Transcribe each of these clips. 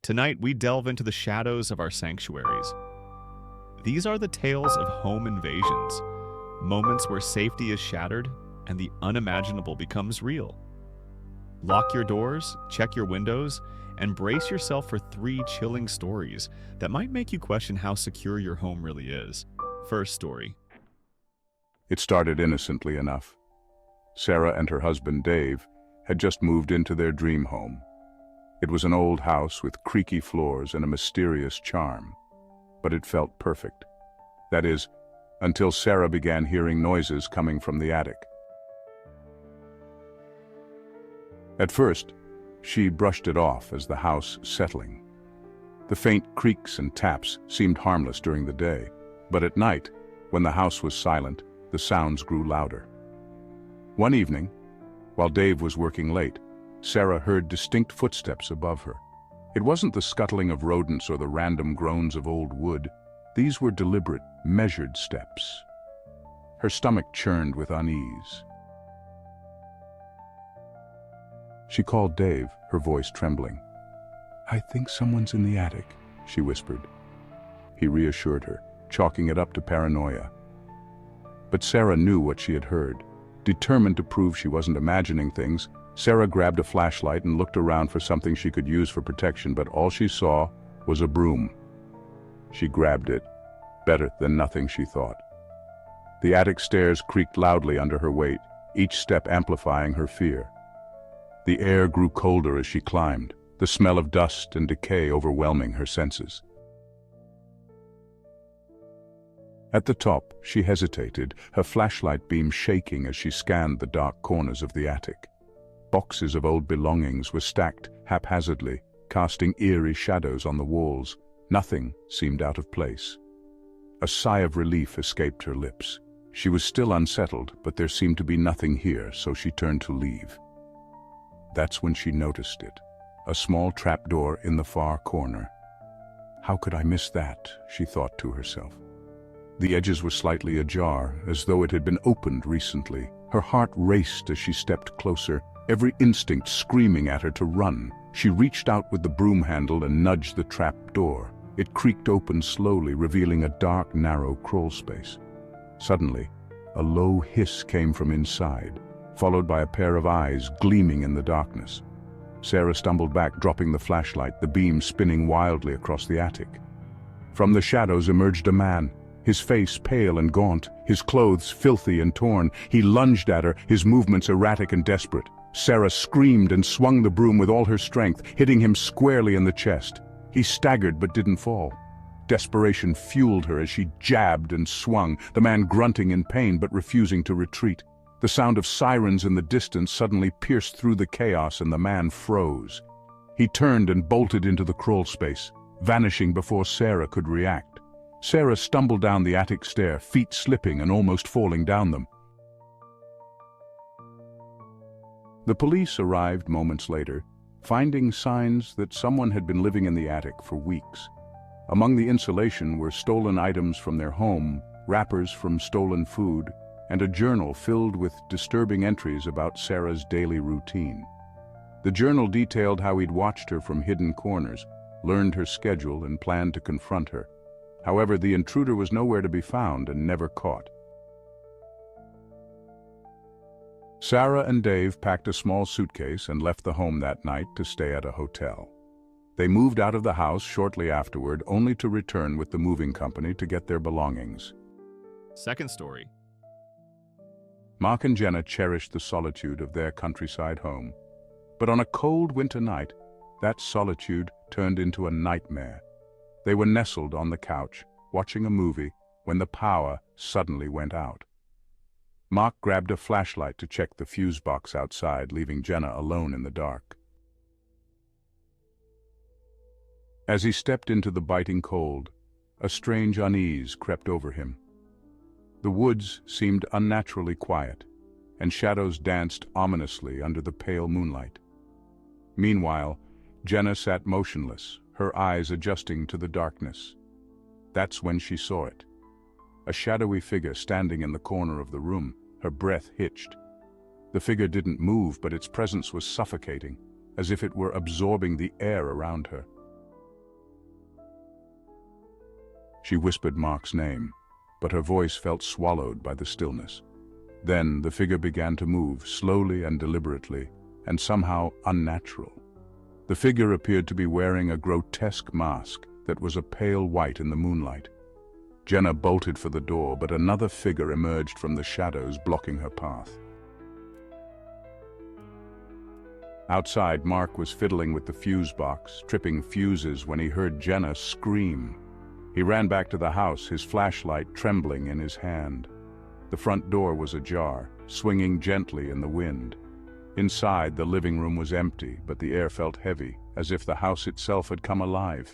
Tonight, we delve into the shadows of our sanctuaries. These are the tales of home invasions, moments where safety is shattered and the unimaginable becomes real. Lock your doors, check your windows, and brace yourself for 3 chilling stories that might make you question how secure your home really is. First story. It started innocently enough. Sarah and her husband Dave had just moved into their dream home. It was an old house with creaky floors and a mysterious charm, but it felt perfect. That is, until Sarah began hearing noises coming from the attic. At first, she brushed it off as the house settling. The faint creaks and taps seemed harmless during the day, but at night, when the house was silent, the sounds grew louder. One evening, while Dave was working late, Sarah heard distinct footsteps above her. It wasn't the scuttling of rodents or the random groans of old wood. These were deliberate, measured steps. Her stomach churned with unease. She called Dave, her voice trembling. "I think someone's in the attic," she whispered. He reassured her, chalking it up to paranoia. But Sarah knew what she had heard. Determined to prove she wasn't imagining things, Sarah grabbed a flashlight and looked around for something she could use for protection, but all she saw was a broom. She grabbed it. Better than nothing, she thought. The attic stairs creaked loudly under her weight, each step amplifying her fear. The air grew colder as she climbed, the smell of dust and decay overwhelming her senses. At the top, she hesitated, her flashlight beam shaking as she scanned the dark corners of the attic. Boxes of old belongings were stacked haphazardly, casting eerie shadows on the walls. Nothing seemed out of place. A sigh of relief escaped her lips. She was still unsettled, but there seemed to be nothing here, so she turned to leave. That's when she noticed it. A small trapdoor in the far corner. How could I miss that? She thought to herself. The edges were slightly ajar, as though it had been opened recently. Her heart raced as she stepped closer, every instinct screaming at her to run. She reached out with the broom handle and nudged the trap door. It creaked open slowly, revealing a dark, narrow crawl space. Suddenly, a low hiss came from inside, followed by a pair of eyes gleaming in the darkness. Sarah stumbled back, dropping the flashlight, the beam spinning wildly across the attic. From the shadows emerged a man, his face pale and gaunt, his clothes filthy and torn. He lunged at her, his movements erratic and desperate. Sarah screamed and swung the broom with all her strength, hitting him squarely in the chest. He staggered but didn't fall. Desperation fueled her as she jabbed and swung, the man grunting in pain but refusing to retreat. The sound of sirens in the distance suddenly pierced through the chaos and the man froze. He turned and bolted into the crawl space, vanishing before Sarah could react. Sarah stumbled down the attic stair, feet slipping and almost falling down them. The police arrived moments later, finding signs that someone had been living in the attic for weeks. Among the insulation were stolen items from their home, wrappers from stolen food, and a journal filled with disturbing entries about Sarah's daily routine. The journal detailed how he'd watched her from hidden corners, learned her schedule, and planned to confront her. However, the intruder was nowhere to be found and never caught. Sarah and Dave packed a small suitcase and left the home that night to stay at a hotel. They moved out of the house shortly afterward, only to return with the moving company to get their belongings. Second story. Mark and Jenna cherished the solitude of their countryside home. But on a cold winter night, that solitude turned into a nightmare. They were nestled on the couch, watching a movie, when the power suddenly went out. Mark grabbed a flashlight to check the fuse box outside, leaving Jenna alone in the dark. As he stepped into the biting cold, a strange unease crept over him. The woods seemed unnaturally quiet, and shadows danced ominously under the pale moonlight. Meanwhile, Jenna sat motionless, her eyes adjusting to the darkness. That's when she saw it. A shadowy figure standing in the corner of the room, her breath hitched. The figure didn't move, but its presence was suffocating, as if it were absorbing the air around her. She whispered Mark's name, but her voice felt swallowed by the stillness. Then the figure began to move, slowly and deliberately, and somehow unnatural. The figure appeared to be wearing a grotesque mask that was a pale white in the moonlight. Jenna bolted for the door, but another figure emerged from the shadows, blocking her path. Outside, Mark was fiddling with the fuse box, tripping fuses when he heard Jenna scream. He ran back to the house, his flashlight trembling in his hand. The front door was ajar, swinging gently in the wind. Inside, the living room was empty, but the air felt heavy, as if the house itself had come alive.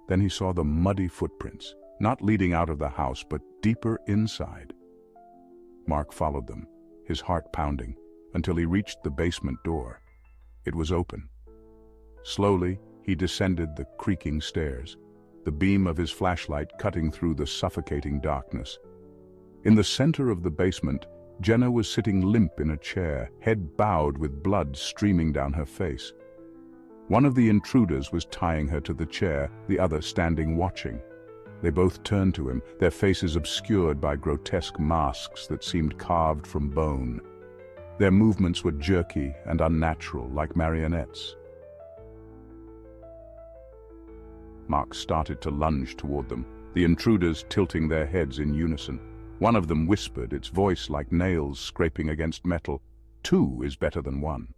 Then he saw the muddy footprints, not leading out of the house, but deeper inside. Mark followed them, his heart pounding, until he reached the basement door. It was open. Slowly, he descended the creaking stairs, the beam of his flashlight cutting through the suffocating darkness. In the center of the basement, Jenna was sitting limp in a chair, head bowed with blood streaming down her face. One of the intruders was tying her to the chair, the other standing watching. They both turned to him, their faces obscured by grotesque masks that seemed carved from bone. Their movements were jerky and unnatural, like marionettes. Mark started to lunge toward them, the intruders tilting their heads in unison. One of them whispered, its voice like nails scraping against metal, "Two is better than one."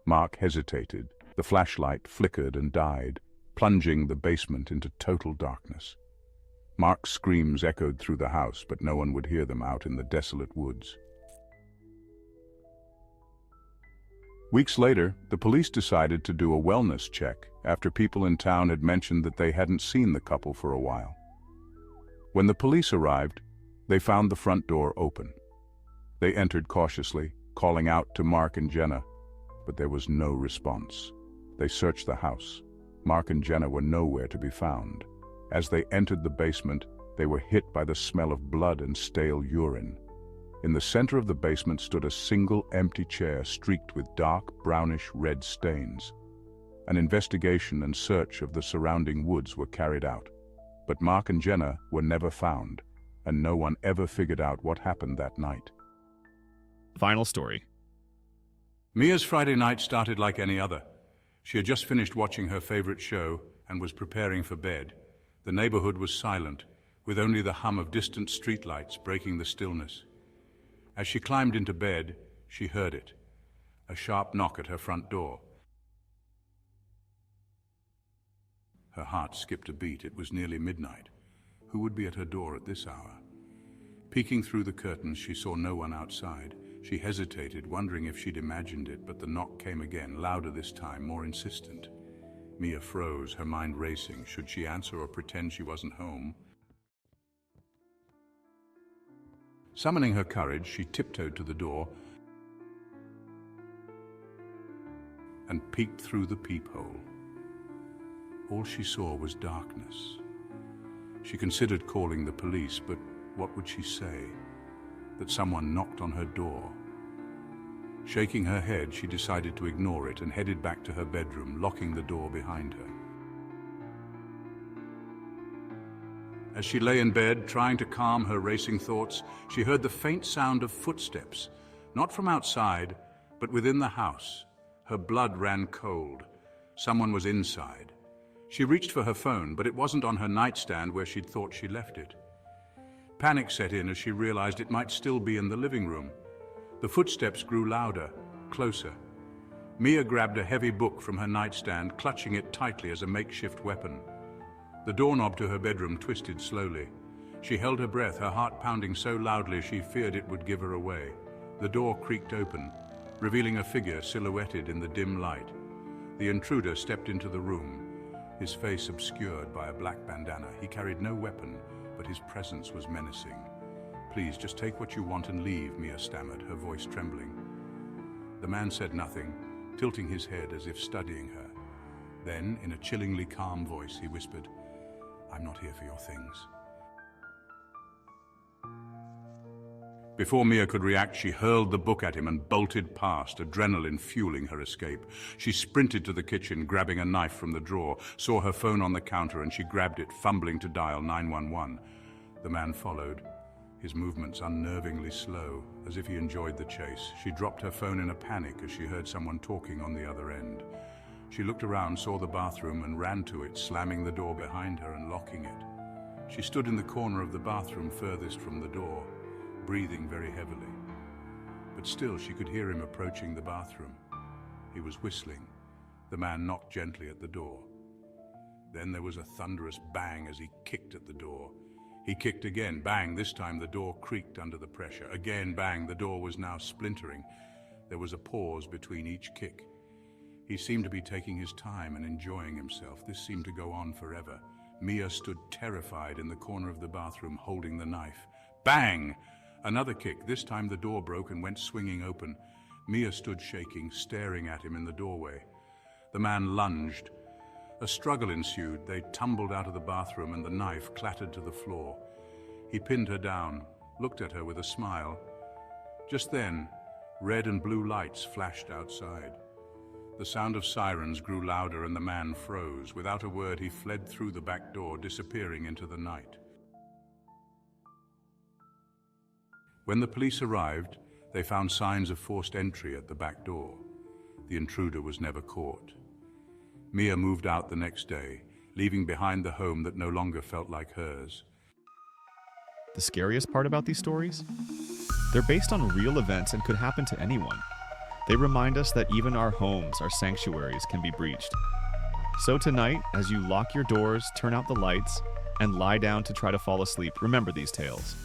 Mark hesitated. The flashlight flickered and died, plunging the basement into total darkness. Mark's screams echoed through the house, but no one would hear them out in the desolate woods. Weeks later, the police decided to do a wellness check after people in town had mentioned that they hadn't seen the couple for a while. When the police arrived, they found the front door open. They entered cautiously, calling out to Mark and Jenna, but there was no response. They searched the house. Mark and Jenna were nowhere to be found. As they entered the basement, they were hit by the smell of blood and stale urine. In the center of the basement stood a single empty chair streaked with dark, brownish-red stains. An investigation and search of the surrounding woods were carried out, but Mark and Jenna were never found, and no one ever figured out what happened that night. Final story. Mia's Friday night started like any other. She had just finished watching her favorite show and was preparing for bed. The neighborhood was silent, with only the hum of distant streetlights breaking the stillness. As she climbed into bed, she heard it, a sharp knock at her front door. Her heart skipped a beat. It was nearly midnight. Who would be at her door at this hour? Peeking through the curtains, she saw no one outside. She hesitated, wondering if she'd imagined it, but the knock came again, louder this time, more insistent. Mia froze, her mind racing. Should she answer or pretend she wasn't home? Summoning her courage, she tiptoed to the door and peeked through the peephole. All she saw was darkness. She considered calling the police, but what would she say? That someone knocked on her door. Shaking her head, she decided to ignore it and headed back to her bedroom, locking the door behind her. As she lay in bed, trying to calm her racing thoughts, she heard the faint sound of footsteps, not from outside, but within the house. Her blood ran cold. Someone was inside. She reached for her phone, but it wasn't on her nightstand where she'd thought she left it. Panic set in as she realized it might still be in the living room. The footsteps grew louder, closer. Mia grabbed a heavy book from her nightstand, clutching it tightly as a makeshift weapon. The doorknob to her bedroom twisted slowly. She held her breath, her heart pounding so loudly she feared it would give her away. The door creaked open, revealing a figure silhouetted in the dim light. The intruder stepped into the room, his face obscured by a black bandana. He carried no weapon, but his presence was menacing. "Please, just take what you want and leave," Mia stammered, her voice trembling. The man said nothing, tilting his head as if studying her. Then, in a chillingly calm voice, he whispered, "I'm not here for your things." Before Mia could react, she hurled the book at him and bolted past, adrenaline fueling her escape. She sprinted to the kitchen, grabbing a knife from the drawer, saw her phone on the counter, and she grabbed it, fumbling to dial 911. The man followed, his movements unnervingly slow, as if he enjoyed the chase. She dropped her phone in a panic as she heard someone talking on the other end. She looked around, saw the bathroom, and ran to it, slamming the door behind her and locking it. She stood in the corner of the bathroom furthest from the door, breathing very heavily. But still she could hear him approaching the bathroom. He was whistling. The man knocked gently at the door. Then there was a thunderous bang as he kicked at the door. He kicked again, bang, this time the door creaked under the pressure. Again, bang, the door was now splintering. There was a pause between each kick. He seemed to be taking his time and enjoying himself. This seemed to go on forever. Mia stood terrified in the corner of the bathroom, holding the knife. Bang! Another kick. This time the door broke and went swinging open. Mia stood shaking, staring at him in the doorway. The man lunged. A struggle ensued. They tumbled out of the bathroom and the knife clattered to the floor. He pinned her down, looked at her with a smile. Just then, red and blue lights flashed outside. The sound of sirens grew louder and the man froze. Without a word, he fled through the back door, disappearing into the night. When the police arrived, they found signs of forced entry at the back door. The intruder was never caught. Mia moved out the next day, leaving behind the home that no longer felt like hers. The scariest part about these stories? They're based on real events and could happen to anyone. They remind us that even our homes, our sanctuaries, can be breached. So tonight, as you lock your doors, turn out the lights, and lie down to try to fall asleep, remember these tales.